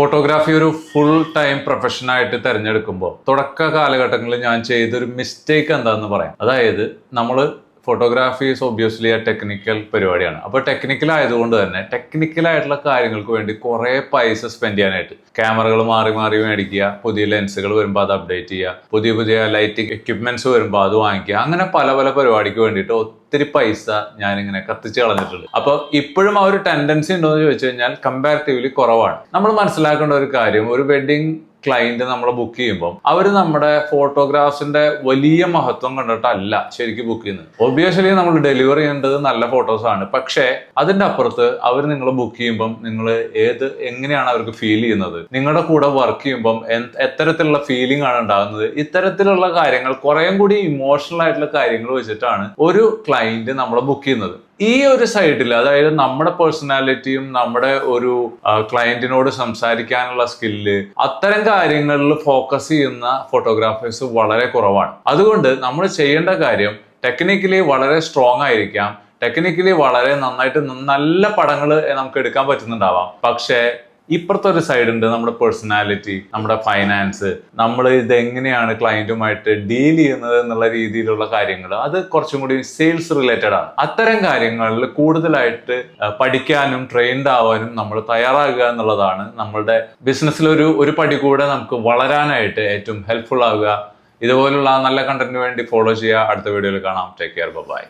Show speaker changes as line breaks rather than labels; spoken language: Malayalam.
ഫോട്ടോഗ്രാഫി ഒരു ഫുൾ ടൈം പ്രൊഫഷനായിട്ട് തിരഞ്ഞെടുക്കുമ്പോൾ തുടക്ക കാലഘട്ടങ്ങളിൽ ഞാൻ ചെയ്തൊരു മിസ്റ്റേക്ക് എന്താണെന്ന് പറയാം. അതായത് നമ്മൾ ഫോട്ടോഗ്രാഫി ഈസ് ഒബ്വിയസ്ലി ടെക്നിക്കൽ പരിപാടിയാണ്. അപ്പോൾ ടെക്നിക്കൽ ആയതുകൊണ്ട് തന്നെ ടെക്നിക്കലായിട്ടുള്ള കാര്യങ്ങൾക്ക് വേണ്ടി കുറേ പൈസ സ്പെൻഡ് ചെയ്യാനായിട്ട് ക്യാമറകൾ മാറി മാറി മേടിക്കുക, പുതിയ ലെൻസുകൾ വരുമ്പോൾ അത് അപ്ഡേറ്റ് ചെയ്യുക, പുതിയ പുതിയ ലൈറ്റിംഗ് എക്യുപ്മെന്റ്സ് വരുമ്പോൾ അത് വാങ്ങിക്കുക, അങ്ങനെ പല പല പരിപാടിക്ക് വേണ്ടിയിട്ട് ഒത്തിരി പൈസ ഞാനിങ്ങനെ കത്തിച്ച് കളഞ്ഞിട്ടുണ്ട്. അപ്പോൾ ഇപ്പോഴും ആ ഒരു ടെൻഡൻസി ഉണ്ടോ എന്ന് ചോദിച്ചു കഴിഞ്ഞാൽ കമ്പാരിറ്റീവ്ലി കുറവാണ്. നമ്മൾ മനസ്സിലാക്കേണ്ട ഒരു കാര്യം, ഒരു വെഡിങ് ക്ലയന്റ് നമ്മളെ ബുക്ക് ചെയ്യുമ്പോൾ അവർ നമ്മുടെ ഫോട്ടോഗ്രാഫ്സിന്റെ വലിയ മഹത്വം കണ്ടിട്ടല്ല ശരിക്കും ബുക്ക് ചെയ്യുന്നത്. ഒബ്വിയസ്ലി നമ്മൾ ഡെലിവറി ചെയ്യേണ്ടത് നല്ല ഫോട്ടോസ് ആണ്. പക്ഷേ അതിന്റെ അപ്പുറത്ത് അവർ നിങ്ങൾ ബുക്ക് ചെയ്യുമ്പം നിങ്ങൾ എങ്ങനെയാണ് അവർക്ക് ഫീൽ ചെയ്യുന്നത്, നിങ്ങളുടെ കൂടെ വർക്ക് ചെയ്യുമ്പം എത്തരത്തിലുള്ള ഫീലിംഗ് ആണ് ഉണ്ടാകുന്നത്, ഇത്തരത്തിലുള്ള കാര്യങ്ങൾ കുറേയും കൂടി ഇമോഷണൽ ആയിട്ടുള്ള കാര്യങ്ങൾ വെച്ചിട്ടാണ് ഒരു ക്ലയന്റ് നമ്മളെ ബുക്ക് ചെയ്യുന്നത്. ഈ ഒരു സൈഡിൽ, അതായത് നമ്മുടെ പേഴ്സണാലിറ്റിയും നമ്മുടെ ഒരു ക്ലയന്റിനോട് സംസാരിക്കാനുള്ള സ്കില്ല്, അത്തരം കാര്യങ്ങളിൽ ഫോക്കസ് ചെയ്യുന്ന ഫോട്ടോഗ്രാഫേഴ്സ് വളരെ കുറവാണ്. അതുകൊണ്ട് നമ്മൾ ചെയ്യേണ്ട കാര്യം ടെക്നിക്കലി വളരെ സ്ട്രോങ് ആയിരിക്കാം, ടെക്നിക്കലി വളരെ നന്നായിട്ട് നല്ല പടങ്ങൾ നമുക്ക് എടുക്കാൻ പറ്റുന്നുണ്ടാവാം. പക്ഷേ ഇപ്പുറത്തെ ഒരു സൈഡ് ഉണ്ട്, നമ്മുടെ പേഴ്സണാലിറ്റി, നമ്മുടെ ഫൈനാൻസ്, നമ്മൾ ഇത് എങ്ങനെയാണ് ക്ലയന്റുമായിട്ട് ഡീൽ ചെയ്യുന്നത് എന്നുള്ള രീതിയിലുള്ള കാര്യങ്ങൾ, അത് കുറച്ചും കൂടി സെയിൽസ് റിലേറ്റഡ് ആണ്. അത്തരം കാര്യങ്ങളിൽ കൂടുതലായിട്ട് പഠിക്കാനും ട്രെയിൻഡ് ആവാനും നമ്മൾ തയ്യാറാകുക എന്നുള്ളതാണ് നമ്മളുടെ ബിസിനസ്സിൽ ഒരു പടി കൂടെ നമുക്ക് വളരാനായിട്ട് ഏറ്റവും ഹെൽപ്ഫുൾ ആവുക. ഇതുപോലുള്ള നല്ല കണ്ടന്റിന് വേണ്ടി ഫോളോ ചെയ്യുക. അടുത്ത വീഡിയോയിൽ കാണാം. Take care, by.